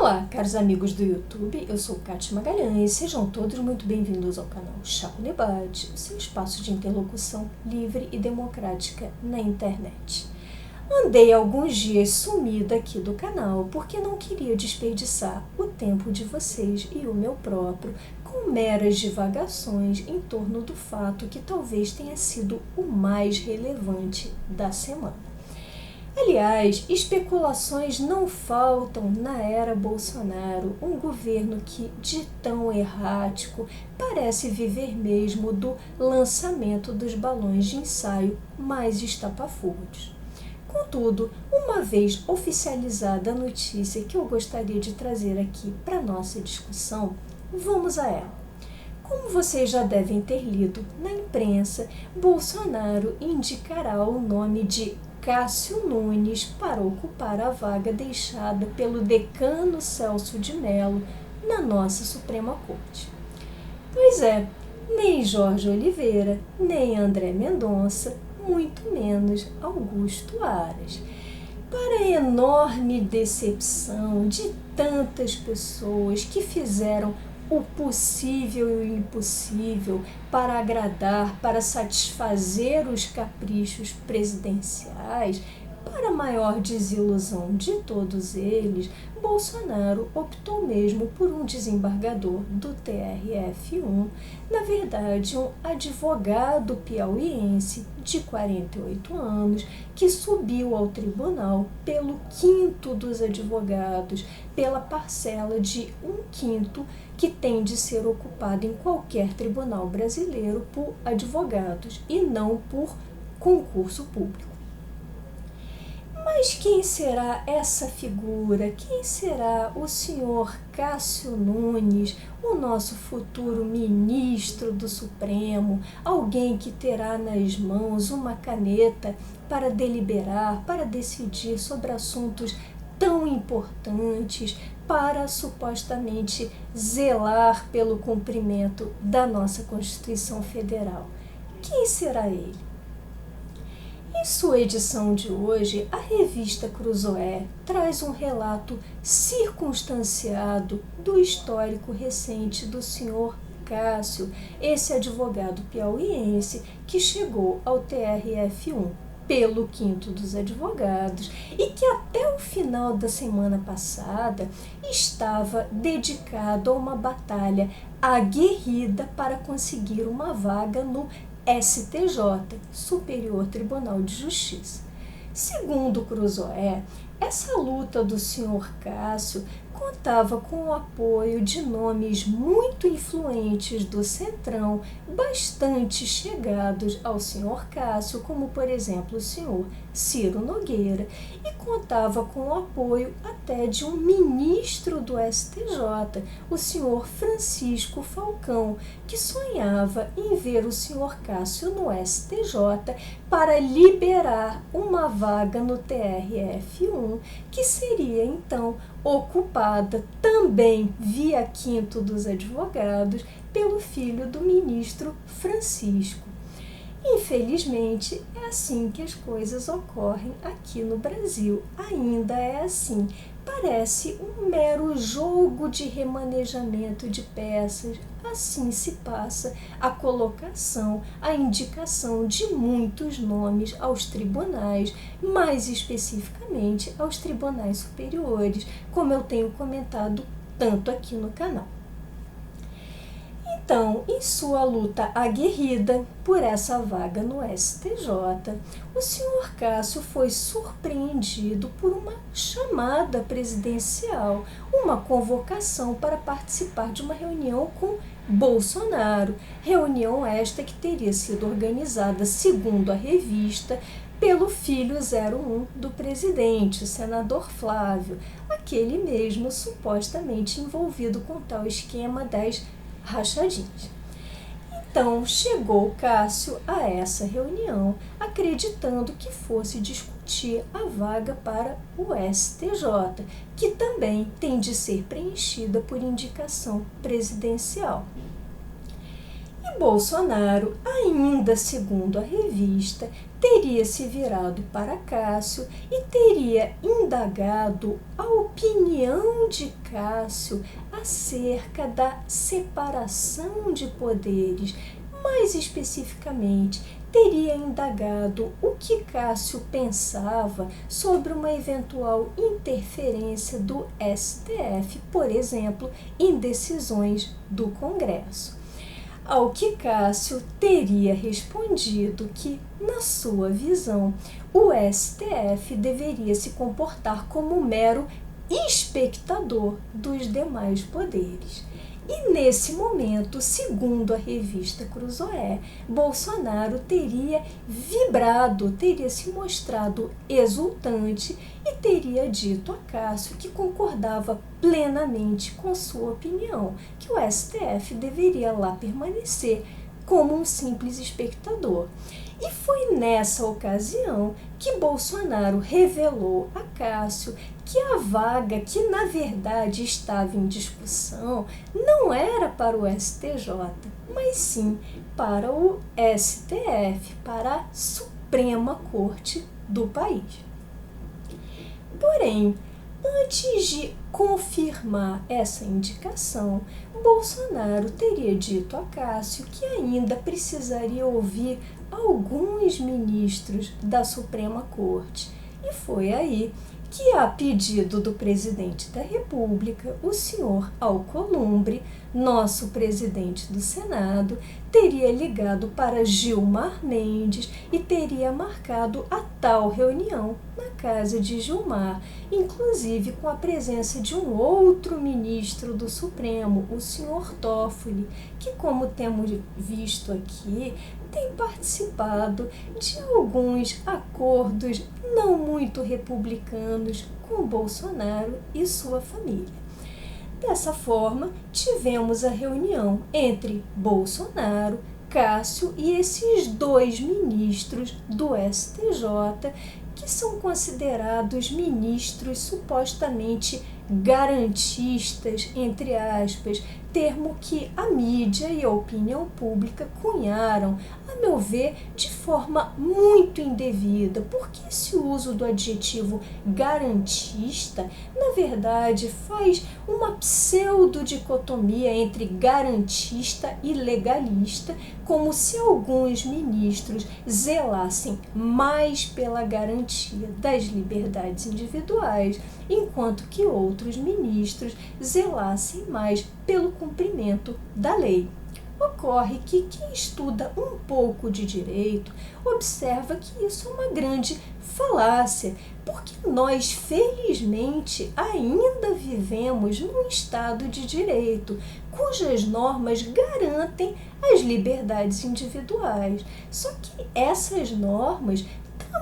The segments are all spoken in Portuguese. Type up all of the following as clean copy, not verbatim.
Olá, caros amigos do YouTube, eu sou Kátia Magalhães, sejam todos muito bem-vindos ao canal Chá com Debate, o seu espaço de interlocução livre e democrática na internet. Andei alguns dias sumida aqui do canal porque não queria desperdiçar o tempo de vocês e o meu próprio com meras divagações em torno do fato que talvez tenha sido o mais relevante da semana. Aliás, especulações não faltam na era Bolsonaro, um governo que, de tão errático, parece viver mesmo do lançamento dos balões de ensaio mais estapafúrdios. Contudo, uma vez oficializada a notícia que eu gostaria de trazer aqui para nossa discussão, vamos a ela. Como vocês já devem ter lido na imprensa, Bolsonaro indicará o nome de Cássio Nunes para ocupar a vaga deixada pelo decano Celso de Mello na nossa Suprema Corte. Pois é, nem Jorge Oliveira, nem André Mendonça, muito menos Augusto Aras. Para a enorme decepção de tantas pessoas que fizeram o possível e o impossível para agradar, para satisfazer os caprichos presidenciais, para a maior desilusão de todos eles, Bolsonaro optou mesmo por um desembargador do TRF1, na verdade um advogado piauiense de 48 anos, que subiu ao tribunal pelo quinto dos advogados, pela parcela de 1/5 que tem de ser ocupado em qualquer tribunal brasileiro por advogados e não por concurso público. Mas quem será essa figura? Quem será o senhor Cássio Nunes, o nosso futuro ministro do Supremo, alguém que terá nas mãos uma caneta para deliberar, para decidir sobre assuntos tão importantes, para supostamente zelar pelo cumprimento da nossa Constituição Federal? Quem será ele? Em sua edição de hoje, a revista Cruzoé traz um relato circunstanciado do histórico recente do senhor Cássio, esse advogado piauiense que chegou ao TRF1 pelo quinto dos advogados e que até o final da semana passada estava dedicado a uma batalha aguerrida para conseguir uma vaga no STJ, Superior Tribunal de Justiça. Segundo Cruzoé, essa luta do senhor Cássio contava com o apoio de nomes muito influentes do Centrão, bastante chegados ao senhor Cássio, como por exemplo o senhor Ciro Nogueira, e contava com o apoio até de um ministro do STJ, o senhor Francisco Falcão, que sonhava em ver o senhor Cássio no STJ para liberar uma vaga no TRF1, que seria então ocupada também via quinto dos advogados pelo filho do ministro Francisco. Infelizmente, é assim que as coisas ocorrem aqui no Brasil. Ainda é assim. Parece um mero jogo de remanejamento de peças. Assim se passa a colocação, a indicação de muitos nomes aos tribunais, mais especificamente aos tribunais superiores, como eu tenho comentado tanto aqui no canal. Então, em sua luta aguerrida por essa vaga no STJ, o senhor Cássio foi surpreendido por uma chamada presidencial, uma convocação para participar de uma reunião com Bolsonaro, reunião esta que teria sido organizada, segundo a revista, pelo filho 01 do presidente, o senador Flávio, aquele mesmo supostamente envolvido com tal esquema das rachadinhas. Então, chegou Cássio a essa reunião, acreditando que fosse discutir a vaga para o STJ, que também tem de ser preenchida por indicação presidencial. E que Bolsonaro, ainda segundo a revista, teria se virado para Cássio e teria indagado a opinião de Cássio acerca da separação de poderes. Mais especificamente, teria indagado o que Cássio pensava sobre uma eventual interferência do STF, por exemplo, em decisões do Congresso. Ao que Cássio teria respondido que, na sua visão, o STF deveria se comportar como mero espectador dos demais poderes. E nesse momento, segundo a revista Cruzoé, Bolsonaro teria vibrado, teria se mostrado exultante e teria dito a Cássio que concordava plenamente com sua opinião, que o STF deveria lá permanecer como um simples espectador. E foi nessa ocasião que Bolsonaro revelou a Cássio que a vaga que na verdade estava em discussão não era para o STJ, mas sim para o STF, para a Suprema Corte do país. Porém, antes de confirmar essa indicação, Bolsonaro teria dito a Cássio que ainda precisaria ouvir alguns ministros da Suprema Corte. E foi aí que, a pedido do presidente da República, o senhor Alcolumbre, nosso presidente do Senado, teria ligado para Gilmar Mendes e teria marcado a tal reunião na casa de Gilmar, inclusive com a presença de um outro ministro do Supremo, o senhor Toffoli, que, como temos visto aqui, tem participado de alguns acordos não muito republicanos com Bolsonaro e sua família. Dessa forma, tivemos a reunião entre Bolsonaro, Cássio e esses dois ministros do STJ, que são considerados ministros supostamente garantistas, entre aspas, termo que a mídia e a opinião pública cunharam, a meu ver, de forma muito indevida, porque esse uso do adjetivo garantista, na verdade, faz uma pseudo-dicotomia entre garantista e legalista, como se alguns ministros zelassem mais pela garantia das liberdades individuais, enquanto que outros ministros zelassem mais pelo cumprimento da lei. Ocorre que quem estuda um pouco de direito observa que isso é uma grande falácia, porque nós, felizmente, ainda vivemos num Estado de direito, cujas normas garantem as liberdades individuais. Só que essas normas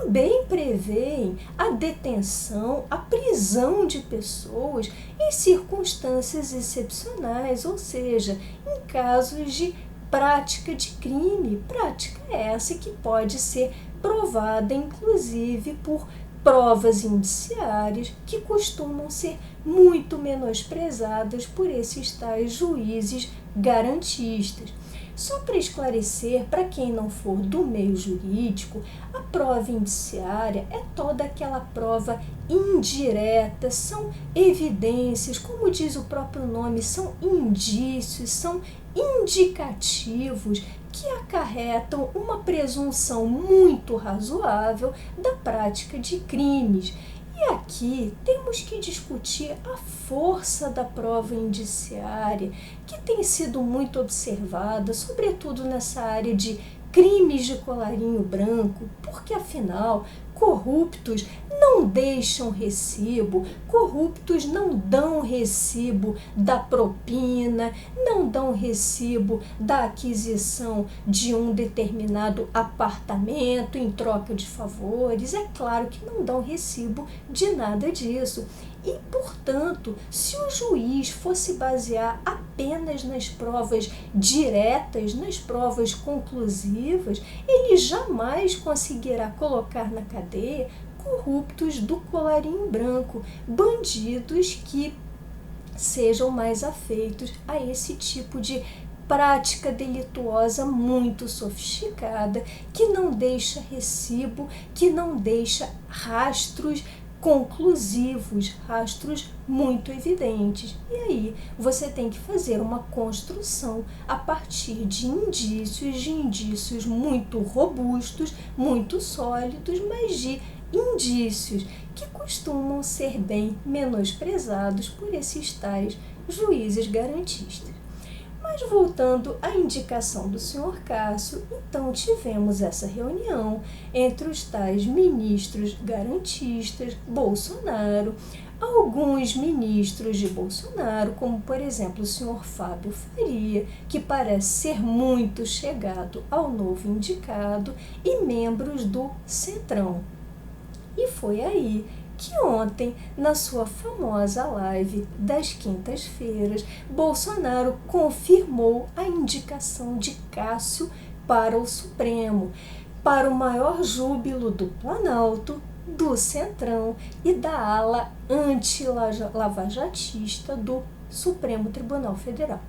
também prevêem a detenção, a prisão de pessoas em circunstâncias excepcionais, ou seja, em casos de prática de crime, prática essa que pode ser provada inclusive por provas indiciárias que costumam ser muito menosprezadas por esses tais juízes garantistas. Só para esclarecer, para quem não for do meio jurídico, a prova indiciária é toda aquela prova indireta, são evidências, como diz o próprio nome, são indícios, são indicativos que acarretam uma presunção muito razoável da prática de crimes. E aqui temos que discutir a força da prova indiciária, que tem sido muito observada, sobretudo nessa área de crimes de colarinho branco, porque afinal corruptos não deixam recibo, corruptos não dão recibo da propina, não dão recibo da aquisição de um determinado apartamento em troca de favores, é claro que não dão recibo de nada disso. E, portanto, se o juiz fosse basear apenas nas provas diretas, nas provas conclusivas, ele jamais conseguirá colocar na cadeia corruptos do colarinho branco, bandidos que sejam mais afeitos a esse tipo de prática delituosa muito sofisticada, que não deixa recibo, que não deixa rastros conclusivos, rastros muito evidentes. E aí você tem que fazer uma construção a partir de indícios muito robustos, muito sólidos, mas de indícios que costumam ser bem menosprezados por esses tais juízes garantistas. Mas voltando à indicação do senhor Cássio, então tivemos essa reunião entre os tais ministros garantistas, Bolsonaro, alguns ministros de Bolsonaro, como por exemplo o senhor Fábio Faria, que parece ser muito chegado ao novo indicado, e membros do Centrão. E foi aí que ontem, na sua famosa live das quintas-feiras, Bolsonaro confirmou a indicação de Cássio para o Supremo, para o maior júbilo do Planalto, do Centrão e da ala anti-lavajatista do Supremo Tribunal Federal.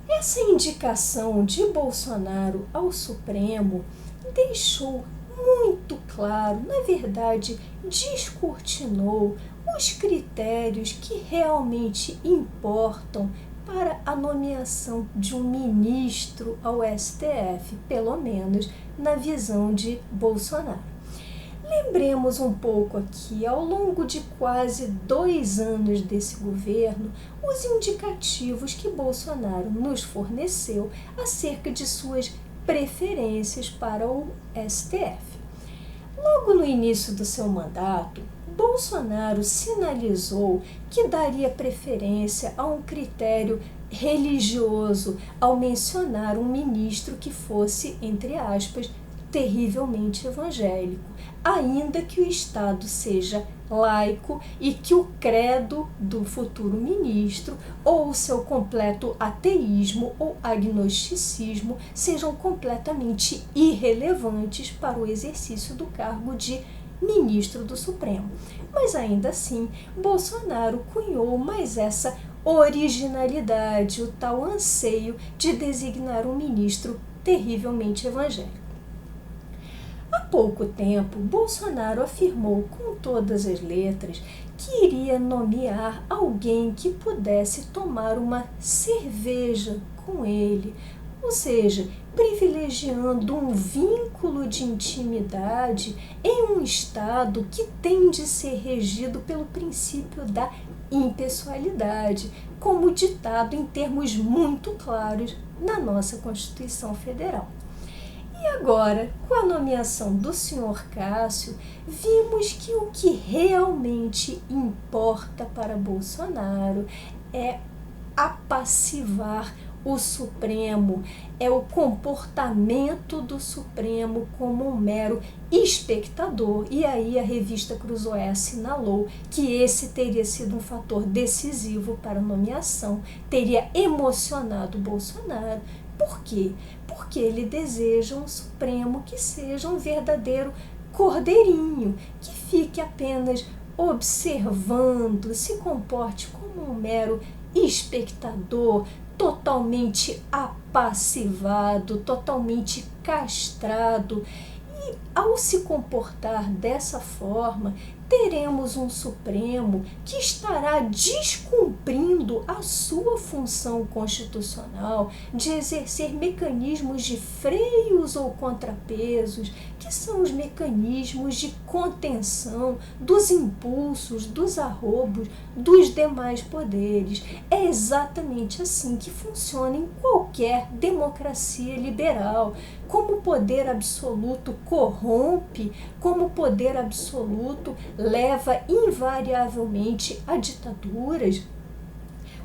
Essa indicação de Bolsonaro ao Supremo deixou muito claro, na verdade, descortinou os critérios que realmente importam para a nomeação de um ministro ao STF, pelo menos na visão de Bolsonaro. Lembremos um pouco aqui, ao longo de quase 2 anos desse governo, os indicativos que Bolsonaro nos forneceu acerca de suas preferências para o STF. Logo no início do seu mandato, Bolsonaro sinalizou que daria preferência a um critério religioso ao mencionar um ministro que fosse, entre aspas, terrivelmente evangélico, ainda que o Estado seja laico e que o credo do futuro ministro ou o seu completo ateísmo ou agnosticismo sejam completamente irrelevantes para o exercício do cargo de ministro do Supremo. Mas ainda assim, Bolsonaro cunhou mais essa originalidade, o tal anseio de designar um ministro terrivelmente evangélico. Há pouco tempo, Bolsonaro afirmou com todas as letras que iria nomear alguém que pudesse tomar uma cerveja com ele, ou seja, privilegiando um vínculo de intimidade em um Estado que tem de ser regido pelo princípio da impessoalidade, como ditado em termos muito claros na nossa Constituição Federal. E agora, com a nomeação do senhor Cássio, vimos que o que realmente importa para Bolsonaro é apassivar o Supremo, é o comportamento do Supremo como um mero espectador. E aí a revista Cruzoé assinalou que esse teria sido um fator decisivo para a nomeação, teria emocionado Bolsonaro. Por quê? Porque ele deseja um Supremo que seja um verdadeiro cordeirinho, que fique apenas observando, se comporte como um mero espectador, totalmente apassivado, totalmente castrado. E ao se comportar dessa forma, teremos um Supremo que estará descumprindo a sua função constitucional de exercer mecanismos de freios ou contrapesos, que são os mecanismos de contenção dos impulsos, dos arrobos dos demais poderes. É exatamente assim que funciona em qualquer democracia liberal. Como o poder absoluto corrompe, como o poder absoluto leva invariavelmente a ditaduras,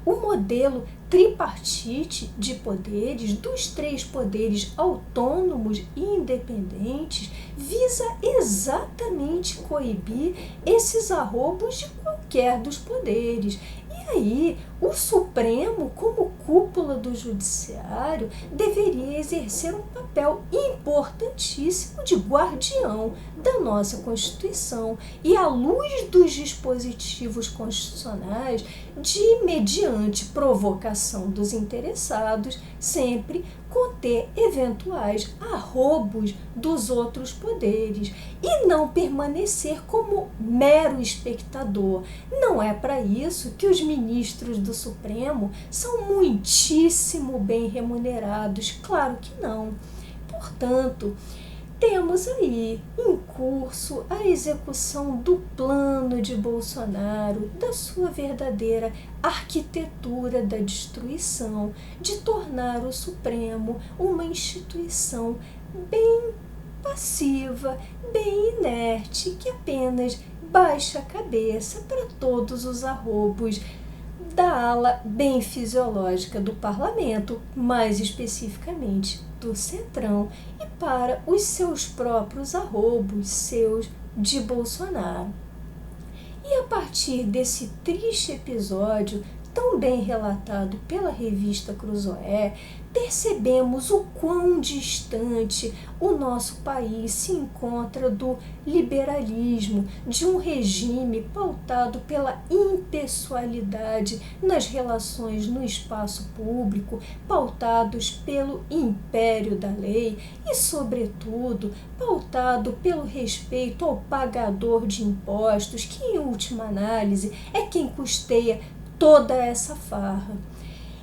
o modelo tripartite de poderes, dos 3 poderes autônomos e independentes, visa exatamente coibir esses arrobos de qualquer dos poderes. E aí, o Supremo, como cúpula do Judiciário, deveria exercer um papel importantíssimo de guardião da nossa Constituição e à luz dos dispositivos constitucionais de, mediante provocação dos interessados, sempre conter eventuais arrobos dos outros poderes e não permanecer como mero espectador. Não é para isso que os ministros do Supremo são muitíssimo bem remunerados, claro que não. Portanto, temos aí em curso a execução do plano de Bolsonaro, da sua verdadeira arquitetura da destruição, de tornar o Supremo uma instituição bem passiva, bem inerte, que apenas baixa a cabeça para todos os arrobos da ala bem fisiológica do parlamento, mais especificamente do Centrão, e para os seus próprios arrobos, seus de Bolsonaro. E a partir desse triste episódio, tão bem relatado pela revista Cruzoé, percebemos o quão distante o nosso país se encontra do liberalismo, de um regime pautado pela impessoalidade nas relações no espaço público, pautados pelo império da lei e, sobretudo, pautado pelo respeito ao pagador de impostos, que, em última análise, é quem custeia toda essa farra.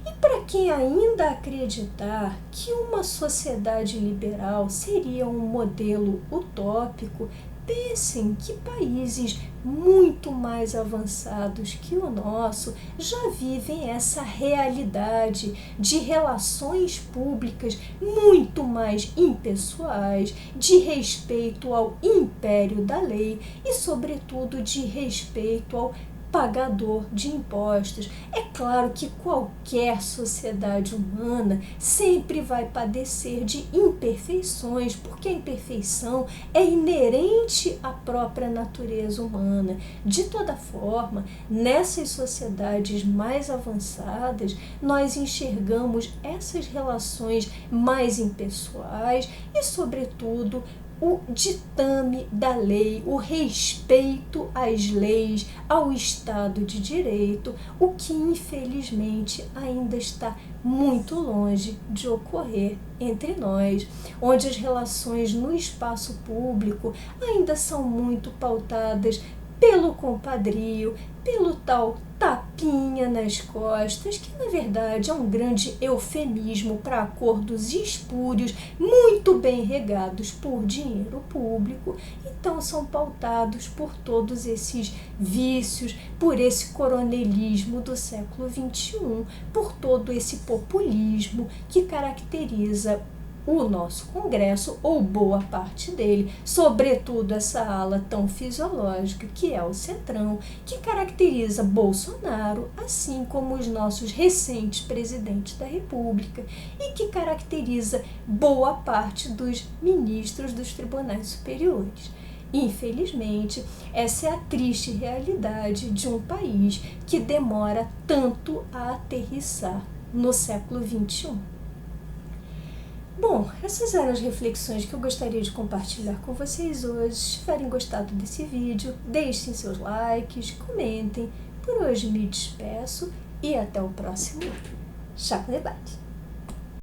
E para quem ainda acreditar que uma sociedade liberal seria um modelo utópico, pensem que países muito mais avançados que o nosso já vivem essa realidade de relações públicas muito mais impessoais, de respeito ao império da lei e, sobretudo, de respeito ao pagador de impostos. É claro que qualquer sociedade humana sempre vai padecer de imperfeições, porque a imperfeição é inerente à própria natureza humana. De toda forma, nessas sociedades mais avançadas, nós enxergamos essas relações mais impessoais e, sobretudo, o ditame da lei, o respeito às leis, ao Estado de Direito, o que infelizmente ainda está muito longe de ocorrer entre nós, onde as relações no espaço público ainda são muito pautadas pelo compadrio, pelo tal tapinha nas costas, que na verdade é um grande eufemismo para acordos espúrios, muito bem regados por dinheiro público. Então são pautados por todos esses vícios, por esse coronelismo do século XXI, por todo esse populismo que caracteriza o nosso Congresso, ou boa parte dele, sobretudo essa ala tão fisiológica que é o Centrão, que caracteriza Bolsonaro, assim como os nossos recentes presidentes da República, e que caracteriza boa parte dos ministros dos tribunais superiores. Infelizmente, essa é a triste realidade de um país que demora tanto a aterrissar no século XXI. Bom, essas eram as reflexões que eu gostaria de compartilhar com vocês hoje. Se tiverem gostado desse vídeo, deixem seus likes, comentem. Por hoje me despeço e até o próximo Chá com Debate.